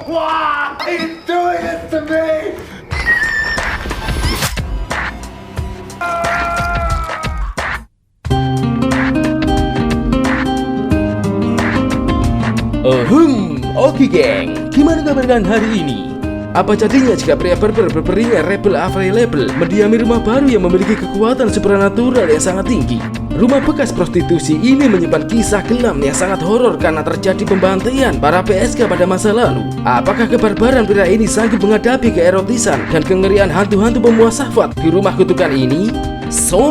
Why are you doing this to me? Oke geng, gimana kabar kalian hari ini? Apa jadinya jika pria berperingat rebel available mendiami rumah baru yang memiliki kekuatan supranatural yang sangat tinggi? Rumah bekas prostitusi ini menyimpan kisah kelam yang sangat horor karena terjadi pembantaian para PSK pada masa lalu. Apakah kebarbaran pria ini sanggup menghadapi keerotisan dan kengerian hantu-hantu pemuas syahwat di rumah kutukan ini? So,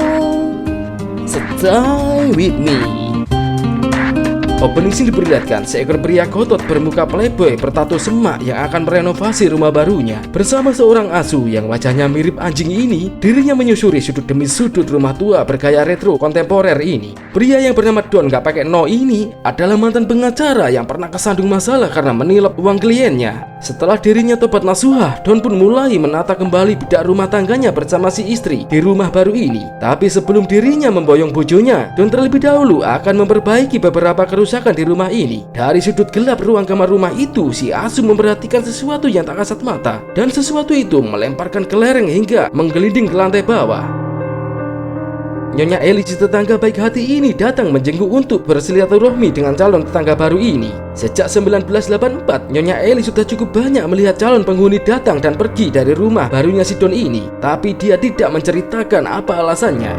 stay with me. Opening scene diperlihatkan seekor pria gotot bermuka playboy bertato semak yang akan merenovasi rumah barunya. Bersama seorang asuh yang wajahnya mirip anjing ini, dirinya menyusuri sudut demi sudut rumah tua bergaya retro kontemporer ini. Pria yang bernama Don gak pakai no ini adalah mantan pengacara yang pernah kesandung masalah karena menilap uang kliennya. Setelah dirinya tobat nasuhah, Don pun mulai menata kembali bidak rumah tangganya bersama si istri di rumah baru ini. Tapi sebelum dirinya memboyong bojonya, Don terlebih dahulu akan memperbaiki beberapa kerusakan di rumah ini. Dari sudut gelap ruang kamar rumah itu, si asuh memperhatikan sesuatu yang tak kasat mata, dan sesuatu itu melemparkan kelereng hingga menggelinding ke lantai bawah. Nyonya Eli si tetangga baik hati ini datang menjenguk untuk bersilaturahmi dengan calon tetangga baru ini. Sejak 1984, Nyonya Eli sudah cukup banyak melihat calon penghuni datang dan pergi dari rumah barunya si Don ini, tapi dia tidak menceritakan apa alasannya.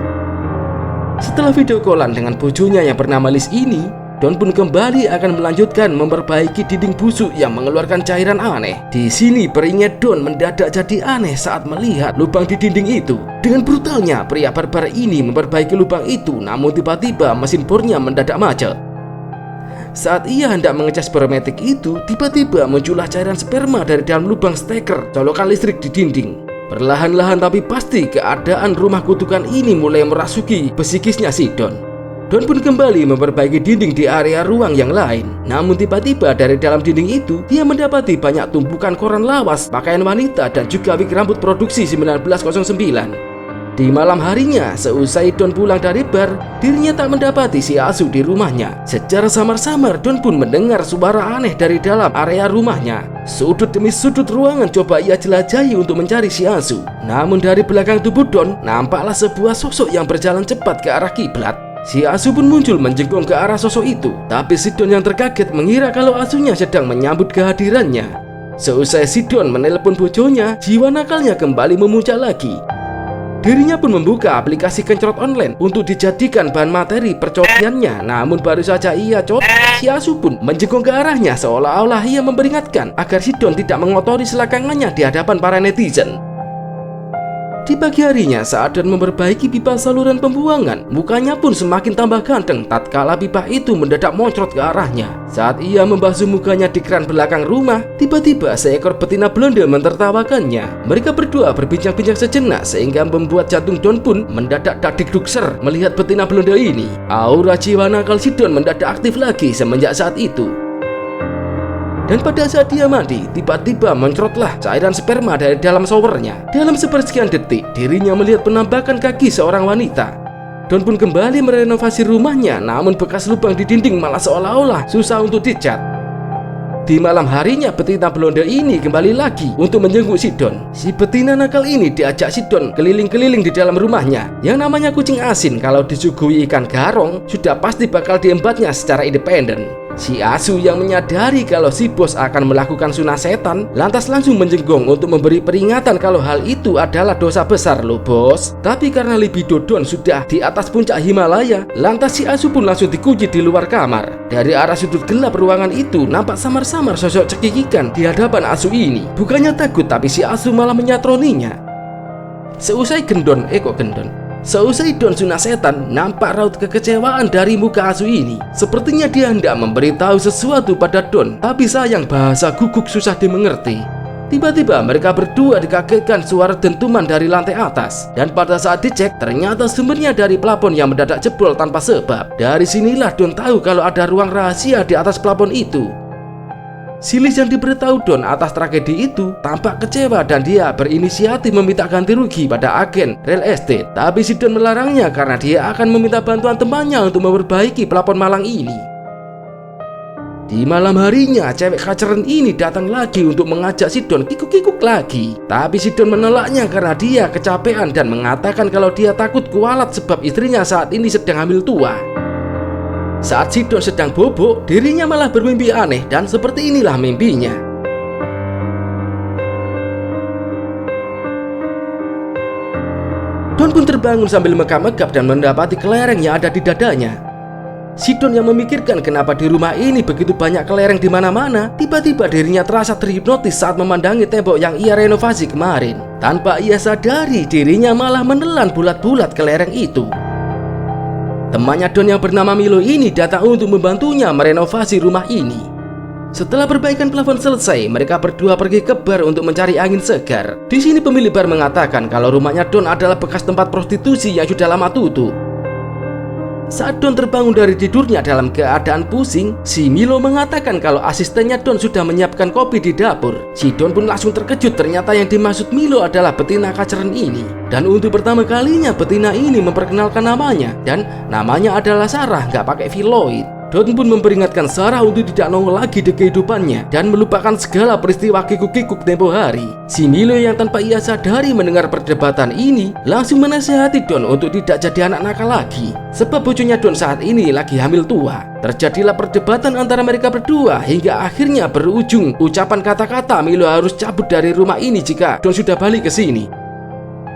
Setelah video callan dengan bojonya yang bernama Liz ini, Don pun kembali akan melanjutkan memperbaiki dinding busuk yang mengeluarkan cairan aneh. Di sini peringat Don mendadak jadi aneh saat melihat lubang di dinding itu. Dengan brutalnya, pria barbar ini memperbaiki lubang itu, namun tiba-tiba mesin bornya mendadak macet. Saat ia hendak mengecas bermetik itu, tiba-tiba muncullah cairan sperma dari dalam lubang steker colokan listrik di dinding. Perlahan-lahan tapi pasti keadaan rumah kutukan ini mulai merasuki psikisnya si Don. Don pun kembali memperbaiki dinding di area ruang yang lain. Namun tiba-tiba dari dalam dinding itu, dia mendapati banyak tumpukan koran lawas, pakaian wanita, dan juga wig rambut produksi 1909. Di malam harinya, seusai Don pulang dari bar, dirinya tak mendapati si asuh di rumahnya. Secara samar-samar, Don pun mendengar suara aneh dari dalam area rumahnya. Sudut demi sudut ruangan coba ia jelajahi untuk mencari si asuh. Namun dari belakang tubuh Don, nampaklah sebuah sosok yang berjalan cepat ke arah kiblat. Si asuh pun muncul menjengkong ke arah sosok itu, tapi si Don yang terkaget mengira kalau asuhnya sedang menyambut kehadirannya. Seusai si Don menelepon bojonya, jiwa nakalnya kembali memuncak lagi. Dirinya pun membuka aplikasi kencrot online untuk dijadikan bahan materi percobaan-nya. Namun baru saja ia si asuh pun menjengkong ke arahnya seolah-olah ia memperingatkan agar si Don tidak mengotori selakangannya di hadapan para netizen. Di pagi harinya, saat Don memperbaiki pipa saluran pembuangan, mukanya pun semakin tambah ganteng tatkala pipa itu mendadak moncrot ke arahnya. Saat ia membasuh mukanya di keran belakang rumah, tiba-tiba seekor betina blonde mentertawakannya. Mereka berdua berbincang-bincang sejenak sehingga membuat jantung Don pun mendadak dakdikdukser melihat betina blonde ini. Aura jiwa nakal si Don mendadak aktif lagi semenjak saat itu. Dan pada saat dia mandi, tiba-tiba mencrotlah cairan sperma dari dalam showernya. Dalam sepersekian detik, dirinya melihat penampakan kaki seorang wanita. Don pun kembali merenovasi rumahnya, namun bekas lubang di dinding malah seolah-olah susah untuk dicat. Di malam harinya, betina blonde ini kembali lagi untuk menjenguk si Don. Si betina nakal ini diajak si Don keliling-keliling di dalam rumahnya. Yang namanya kucing asin kalau disuguhi ikan garong, sudah pasti bakal diembatnya secara independen. Si asuh yang menyadari kalau si bos akan melakukan sunah setan, lantas langsung menjenggong untuk memberi peringatan kalau hal itu adalah dosa besar loh bos. Tapi karena libido Don sudah di atas puncak Himalaya, lantas si asuh pun langsung dikunci di luar kamar. Dari arah sudut gelap ruangan itu nampak samar-samar sosok cekikikan di hadapan asuh ini. Bukannya takut, tapi si asuh malah menyatroninya. Seusai Seusai Don sunah setan, nampak raut kekecewaan dari muka asuh ini. Sepertinya dia hendak memberitahu sesuatu pada Don, tapi sayang bahasa guguk susah dimengerti. Tiba-tiba mereka berdua dikagetkan suara dentuman dari lantai atas. Dan pada saat dicek, ternyata sumbernya dari plafon yang mendadak jebol tanpa sebab. Dari sinilah Don tahu kalau ada ruang rahasia di atas plafon itu. Silis yang diberitahu Don atas tragedi itu tampak kecewa dan dia berinisiatif meminta ganti rugi pada agen real estate. Tapi si Don melarangnya karena dia akan meminta bantuan temannya untuk memperbaiki plafon malang ini. Di malam harinya, cewek kaceren ini datang lagi untuk mengajak si Don kikuk-kikuk lagi. Tapi si Don menolaknya karena dia kecapean dan mengatakan kalau dia takut kualat sebab istrinya saat ini sedang hamil tua. Saat si Don sedang bobok, dirinya malah bermimpi aneh dan seperti inilah mimpinya. Don pun terbangun sambil megap-megap dan mendapati kelereng yang ada di dadanya. Si Don yang memikirkan kenapa di rumah ini begitu banyak kelereng di mana-mana, tiba-tiba dirinya terasa terhipnotis saat memandangi tembok yang ia renovasi kemarin. Tanpa ia sadari, dirinya malah menelan bulat-bulat kelereng itu. Temannya Don yang bernama Milo ini datang untuk membantunya merenovasi rumah ini. Setelah perbaikan plafon selesai, mereka berdua pergi ke bar untuk mencari angin segar. Di sini pemilik bar mengatakan kalau rumahnya Don adalah bekas tempat prostitusi yang sudah lama tutup. Saat Don terbangun dari tidurnya dalam keadaan pusing, si Milo mengatakan kalau asistennya Don sudah menyiapkan kopi di dapur. Si Don pun langsung terkejut, ternyata yang dimaksud Milo adalah betina kaceren ini. Dan untuk pertama kalinya betina ini memperkenalkan namanya, dan namanya adalah Sarah, nggak pakai Philoid. Don pun memperingatkan Sarah untuk tidak nongol lagi di kehidupannya dan melupakan segala peristiwa kikuk-kikuk tempo hari. Si Milo yang tanpa ia sadari mendengar perdebatan ini langsung menasihati Don untuk tidak jadi anak nakal lagi, sebab bojonya Don saat ini lagi hamil tua. Terjadilah perdebatan antara mereka berdua hingga akhirnya berujung ucapan kata-kata Milo harus cabut dari rumah ini jika Don sudah balik ke sini.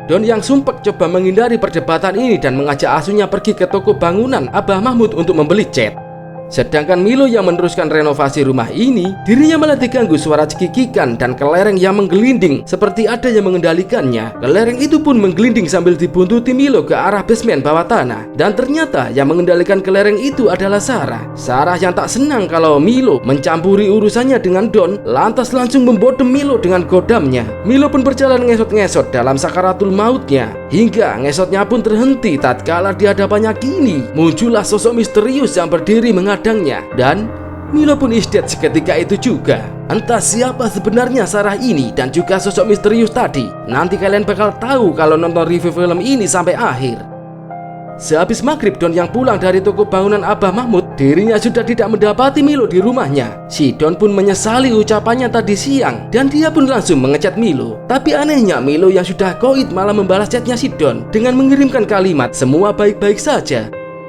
Don yang sumpek coba menghindari perdebatan ini dan mengajak asuhnya pergi ke toko bangunan Abah Mahmud untuk membeli cat. Sedangkan Milo yang meneruskan renovasi rumah ini, dirinya malah diganggu suara cekikikan dan kelereng yang menggelinding seperti ada yang mengendalikannya. Kelereng itu pun menggelinding sambil dibuntuti Milo ke arah basement bawah tanah. Dan ternyata yang mengendalikan kelereng itu adalah Sarah. Sarah yang tak senang kalau Milo mencampuri urusannya dengan Don, lantas langsung membodem Milo dengan godamnya. Milo pun berjalan ngesot-ngesot dalam sakaratul mautnya, hingga ngesotnya pun terhenti tatkala di hadapannya kini muncullah sosok misterius yang berdiri menghadangnya, dan Milo pun isdet seketika itu juga. Entah siapa sebenarnya Sarah ini dan juga sosok misterius tadi. Nanti kalian bakal tahu kalau nonton review film ini sampai akhir. Sehabis maghrib, Don yang pulang dari toko bangunan Abah Mahmud, dirinya sudah tidak mendapati Milo di rumahnya. Si Don pun menyesali ucapannya tadi siang dan dia pun langsung mengechat Milo. Tapi anehnya Milo yang sudah koit malah membalas chatnya si Don dengan mengirimkan kalimat semua baik-baik saja.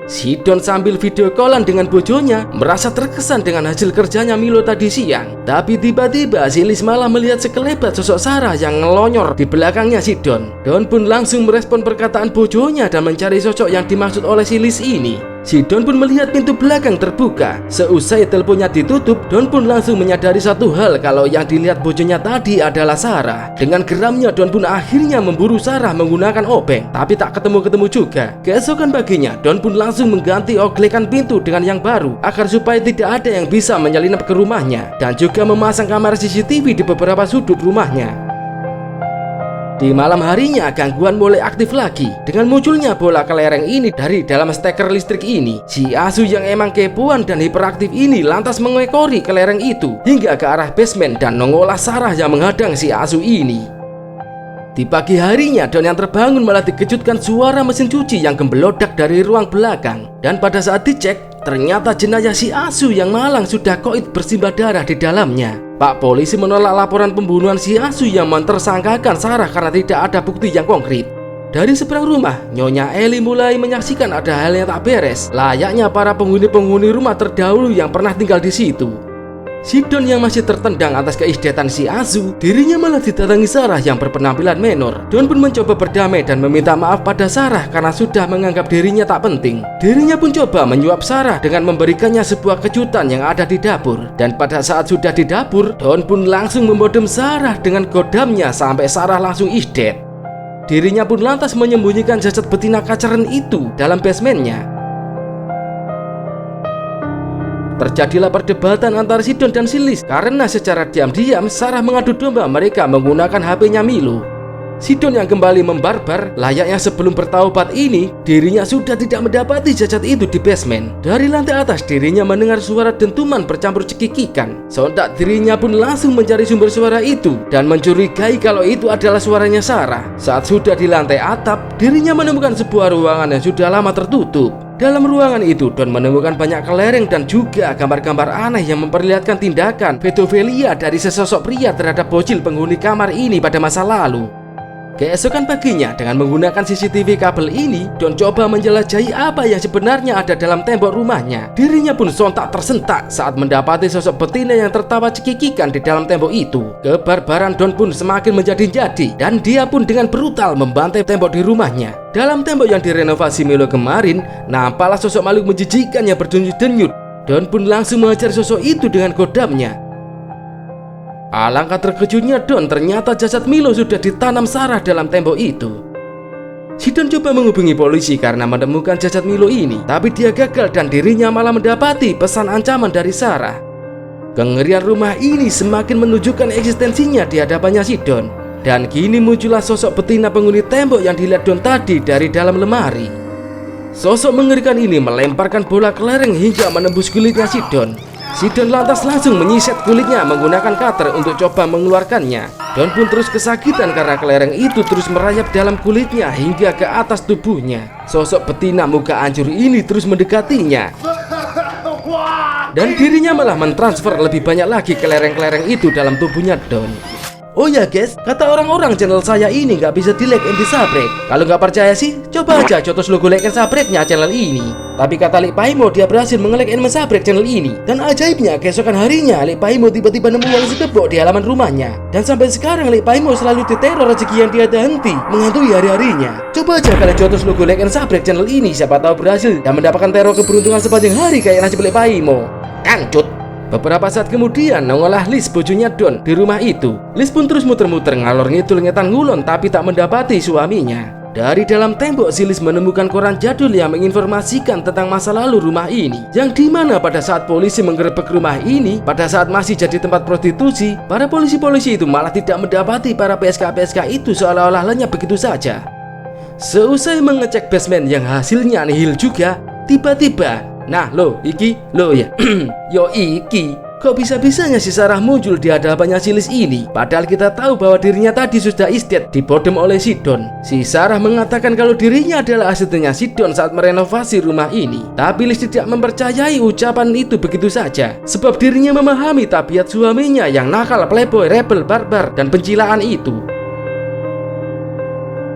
Si Don sambil video callan dengan bojonya merasa terkesan dengan hasil kerjanya Milo tadi siang. Tapi tiba-tiba si Liz malah melihat sekelebat sosok Sarah yang ngelonyor di belakangnya si Don. Don pun langsung merespon perkataan bojonya dan mencari sosok yang dimaksud oleh si Liz ini. Si Don pun melihat pintu belakang terbuka. Seusai teleponnya ditutup, Don pun langsung menyadari satu hal kalau yang dilihat bojonya tadi adalah Sarah. Dengan geramnya, Don pun akhirnya memburu Sarah menggunakan obeng, tapi tak ketemu-ketemu juga. Keesokan paginya, Don pun langsung mengganti oglekan pintu dengan yang baru agar supaya tidak ada yang bisa menyelinap ke rumahnya, dan juga memasang kamera CCTV di beberapa sudut rumahnya. Di malam harinya, gangguan mulai aktif lagi dengan munculnya bola kelereng ini dari dalam steker listrik ini. Si asuh yang emang kepoan dan hiperaktif ini lantas mengekori kelereng itu hingga ke arah basement dan mengolah Sarah yang menghadang si asuh ini. Di pagi harinya, Don yang terbangun malah dikejutkan suara mesin cuci yang gembelodak dari ruang belakang. Dan pada saat dicek, ternyata jenazah si asuh yang malang sudah koit bersimbah darah di dalamnya. Pak polisi menolak laporan pembunuhan si asuh yang mentersangkakan Sarah karena tidak ada bukti yang konkret. Dari seberang rumah, Nyonya Eli mulai menyaksikan ada hal yang tak beres, layaknya para penghuni-penghuni rumah terdahulu yang pernah tinggal di situ. Si Don yang masih tertendang atas keisdetan si asuh, dirinya malah didatangi Sarah yang berpenampilan menor. Don pun mencoba berdamai dan meminta maaf pada Sarah karena sudah menganggap dirinya tak penting. Dirinya pun coba menyuap Sarah dengan memberikannya sebuah kejutan yang ada di dapur. Dan pada saat sudah di dapur, Don pun langsung membodem Sarah dengan godamnya sampai Sarah langsung isdet. Dirinya pun lantas menyembunyikan jasad betina kaceren itu dalam basementnya. Terjadilah perdebatan antara si Don dan si Liz karena secara diam-diam Sarah mengadu domba mereka menggunakan HP-nya Milo. Sidon yang kembali membarbar layaknya sebelum bertaubat ini, dirinya sudah tidak mendapati jasad itu di basement. Dari lantai atas dirinya mendengar suara dentuman bercampur cekikikan. Sontak dirinya pun langsung mencari sumber suara itu dan mencurigai kalau itu adalah suaranya Sarah. Saat sudah di lantai atap, dirinya menemukan sebuah ruangan yang sudah lama tertutup. Dalam ruangan itu, Don menemukan banyak kelereng dan juga gambar-gambar aneh yang memperlihatkan tindakan pedofilia dari sesosok pria terhadap bocil penghuni kamar ini pada masa lalu. Keesokan paginya, dengan menggunakan CCTV kabel ini, Don coba menjelajahi apa yang sebenarnya ada dalam tembok rumahnya. Dirinya pun sontak tersentak saat mendapati sosok betina yang tertawa cekikikan di dalam tembok itu. Kebarbaran Don pun semakin menjadi-jadi, dan dia pun dengan brutal membantai tembok di rumahnya. Dalam tembok yang direnovasi Milo kemarin, nampaklah sosok makhluk menjijikan yang berdenyut-denyut. Don pun langsung mengejar sosok itu dengan kodamnya. Alangkah terkejutnya Don, ternyata jasad Milo sudah ditanam Sarah dalam tembok itu. Si Don coba menghubungi polisi karena menemukan jasad Milo ini, tapi dia gagal dan dirinya malah mendapati pesan ancaman dari Sarah. Kengerian rumah ini semakin menunjukkan eksistensinya di hadapannya si Don. Dan kini muncullah sosok betina penghuni tembok yang dilihat Don tadi dari dalam lemari. Sosok mengerikan ini melemparkan bola kelereng hingga menembus kulitnya si Don. Si Don lantas langsung menyiset kulitnya menggunakan cutter untuk coba mengeluarkannya. Don pun terus kesakitan karena kelereng itu terus merayap dalam kulitnya hingga ke atas tubuhnya. Sosok betina muka hancur ini terus mendekatinya. Dan dirinya malah mentransfer lebih banyak lagi kelereng-kelereng itu dalam tubuhnya Don. Oh ya guys, kata orang-orang channel saya ini nggak bisa di like and di subscribe. Kalau nggak percaya sih, coba aja jotos logo like and subscribe-nya channel ini. Tapi kata Lik Paimo, dia berhasil menge-like and subscribe channel ini. Dan ajaibnya, keesokan harinya Lik Paimo tiba-tiba nemu uang segepok di halaman rumahnya. Dan sampai sekarang Lik Paimo selalu diteror rezeki yang tiada henti menghantui hari-harinya. Coba aja kalian jotos logo like and subscribe channel ini, siapa tahu berhasil dan mendapatkan teror keberuntungan sepanjang hari kayak nasib Lik Paimo. Kancut. Beberapa saat kemudian nongollah Liz, bojonya Don, di rumah itu. Liz pun terus muter-muter ngalor ngidul ngetan ngulon tapi tak mendapati suaminya. Dari dalam tembok si Liz menemukan koran jadul yang menginformasikan tentang masa lalu rumah ini, yang dimana pada saat polisi menggerebek rumah ini, pada saat masih jadi tempat prostitusi, para polisi-polisi itu malah tidak mendapati para PSK-PSK itu seolah-olah lenyap begitu saja. Seusai mengecek basement yang hasilnya nihil juga, tiba-tiba, nah lo iki lo ya yo iki kok bisa-bisanya si Sarah muncul di hadapannya si Liz ini, padahal kita tahu bahwa dirinya tadi sudah istet dibodem oleh si Don. Si Sarah mengatakan kalau dirinya adalah asistennya si Don saat merenovasi rumah ini, tapi Liz tidak mempercayai ucapan itu begitu saja, sebab dirinya memahami tabiat suaminya yang nakal, playboy, rebel, barbar, dan pencilaan itu.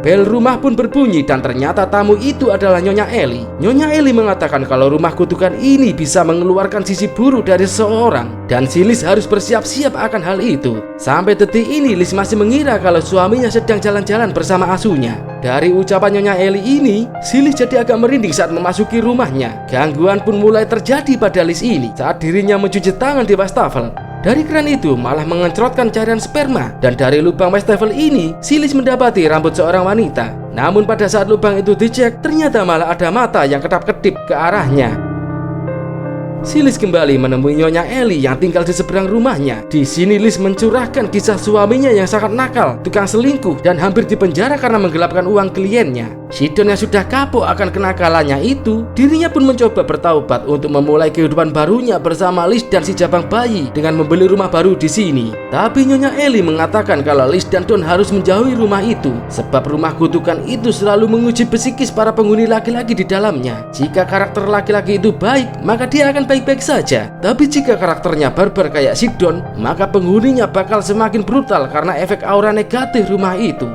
Bel rumah pun berbunyi dan ternyata tamu itu adalah Nyonya Eli. Nyonya Eli mengatakan kalau rumah kutukan ini bisa mengeluarkan sisi buruk dari seseorang dan si Liz harus bersiap-siap akan hal itu. Sampai detik ini Liz masih mengira kalau suaminya sedang jalan-jalan bersama asuhnya. Dari ucapan Nyonya Eli ini, si Liz jadi agak merinding saat memasuki rumahnya. Gangguan pun mulai terjadi pada Liz ini saat dirinya mencuci tangan di wastafel. Dari keran itu malah mengencrotkan cairan sperma, dan dari lubang wastafel ini si Liz mendapati rambut seorang wanita. Namun pada saat lubang itu dicek, ternyata malah ada mata yang kedap-kedip ke arahnya. Si Liz kembali menemui Nyonya Eli yang tinggal di seberang rumahnya. Di sini Liz mencurahkan kisah suaminya yang sangat nakal, tukang selingkuh, dan hampir dipenjara karena menggelapkan uang kliennya. Si Don yang sudah kapok akan kenakalannya itu, dirinya pun mencoba bertaubat untuk memulai kehidupan barunya bersama Liz dan si jabang bayi dengan membeli rumah baru di sini. Tapi Nyonya Eli mengatakan kalau Liz dan Don harus menjauhi rumah itu, sebab rumah kutukan itu selalu menguji psikis para penghuni laki-laki di dalamnya. Jika karakter laki-laki itu baik, maka dia akan baik-baik saja. Tapi jika karakternya barbar kayak si Don, maka penghuninya bakal semakin brutal karena efek aura negatif rumah itu.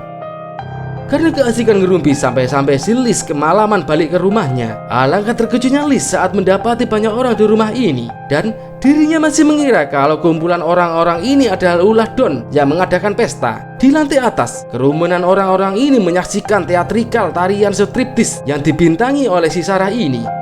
Karena keasikan ngerumpi sampai-sampai si Liz kemalaman balik ke rumahnya. Alangkah terkejutnya Liz saat mendapati banyak orang di rumah ini, dan dirinya masih mengira kalau kumpulan orang-orang ini adalah ulah Don yang mengadakan pesta. Di lantai atas, kerumunan orang-orang ini menyaksikan teatrikal tarian striptis yang dibintangi oleh si Sarah ini.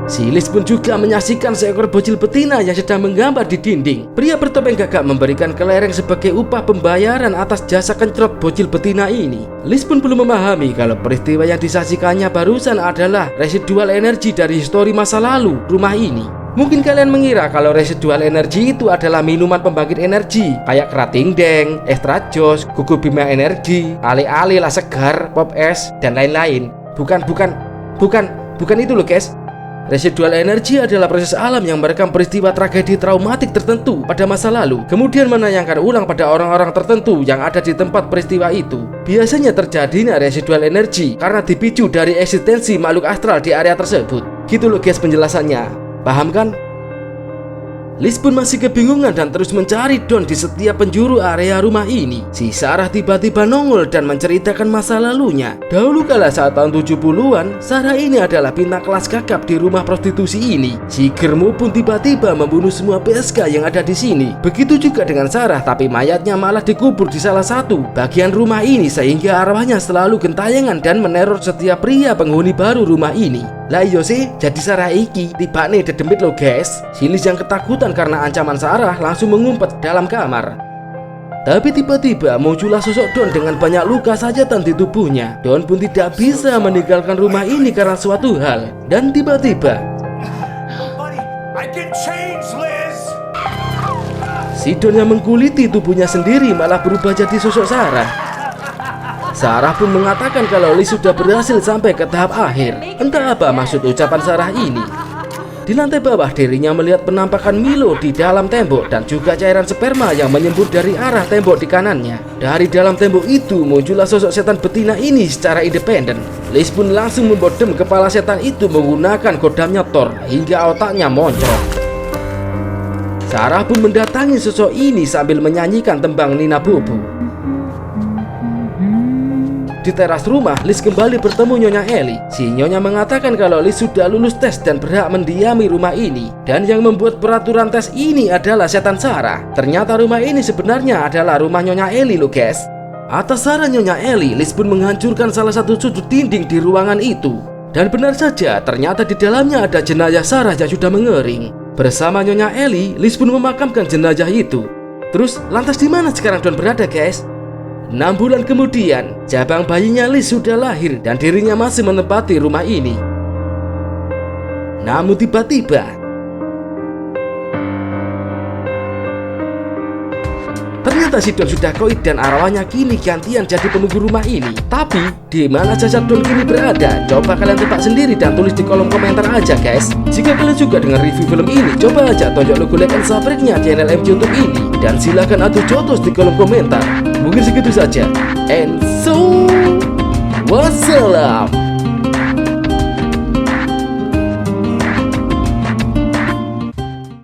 Si Si Liz pun juga menyaksikan seekor bocil betina yang sedang menggambar di dinding. Pria bertopeng gagak memberikan kelereng sebagai upah pembayaran atas jasa kencrot bocil betina ini. Liz pun belum memahami kalau peristiwa yang disaksikannya barusan adalah residual energi dari histori masa lalu rumah ini. Mungkin kalian mengira kalau residual energi itu adalah minuman pembangkit energi kayak kerating deng, extra jos, kuku bima energi, ale-ale lah segar, pop es, dan lain-lain. Bukan itu loh guys. Residual energi adalah proses alam yang merekam peristiwa tragedi traumatik tertentu pada masa lalu, kemudian menayangkan ulang pada orang-orang tertentu yang ada di tempat peristiwa itu. Biasanya terjadinya residual energi karena dipicu dari eksistensi makhluk astral di area tersebut. Gitu loh guys penjelasannya. Paham kan? Liz pun masih kebingungan dan terus mencari Don di setiap penjuru area rumah ini. Si Sarah tiba-tiba nongol dan menceritakan masa lalunya. Dahulu kala saat tahun 70-an, Sarah ini adalah bintang kelas kakap di rumah prostitusi ini. Si Germo pun tiba-tiba membunuh semua PSK yang ada di sini. Begitu juga dengan Sarah, tapi mayatnya malah dikubur di salah satu bagian rumah ini sehingga arwahnya selalu gentayangan dan meneror setiap pria penghuni baru rumah ini. Lah iyo sih, jadi Sarah iki tiba nih dedemit lo guys. Si Liz yang ketakutan karena ancaman Sarah langsung mengumpet dalam kamar. Tapi tiba-tiba muncullah sosok Don dengan banyak luka sajatan di tubuhnya. Don pun tidak bisa meninggalkan rumah ini karena suatu hal. Dan tiba-tiba si Don yang mengkuliti tubuhnya sendiri malah berubah jadi sosok Sarah. Sarah pun mengatakan kalau Liz sudah berhasil sampai ke tahap akhir. Entah apa maksud ucapan Sarah ini. Di lantai bawah dirinya melihat penampakan Milo di dalam tembok dan juga cairan sperma yang menyembur dari arah tembok di kanannya. Dari dalam tembok itu muncullah sosok setan betina ini secara independen. Liz pun langsung membodem kepala setan itu menggunakan kodamnya Thor hingga otaknya moncong. Sarah pun mendatangi sosok ini sambil menyanyikan tembang Nina Bobo. Di teras rumah, Liz kembali bertemu Nyonya Ellie. Si Nyonya mengatakan kalau Liz sudah lulus tes dan berhak mendiami rumah ini. Dan yang membuat peraturan tes ini adalah setan Sarah. Ternyata rumah ini sebenarnya adalah rumah Nyonya Ellie loh guys. Atas saran Nyonya Ellie, Liz pun menghancurkan salah satu sudut dinding di ruangan itu. Dan benar saja, ternyata di dalamnya ada jenazah Sarah yang sudah mengering. Bersama Nyonya Ellie, Liz pun memakamkan jenazah itu. Terus, lantas di mana sekarang Don berada guys? 6 bulan kemudian, cabang bayinya Liz sudah lahir dan dirinya masih menempati rumah ini. Namun tiba-tiba ternyata si Don sudah koid dan arwahnya kini gantian jadi penunggu rumah ini. Tapi di mana jasad Don kini berada? Coba kalian tebak sendiri dan tulis di kolom komentar aja guys. Jika kalian suka dengan review film ini, coba aja tonjok logo like and subscribe-nya channel MJ YouTube ini. Dan silakan adu jotos di kolom komentar. Mungkin segitu saja. And so, wassalam.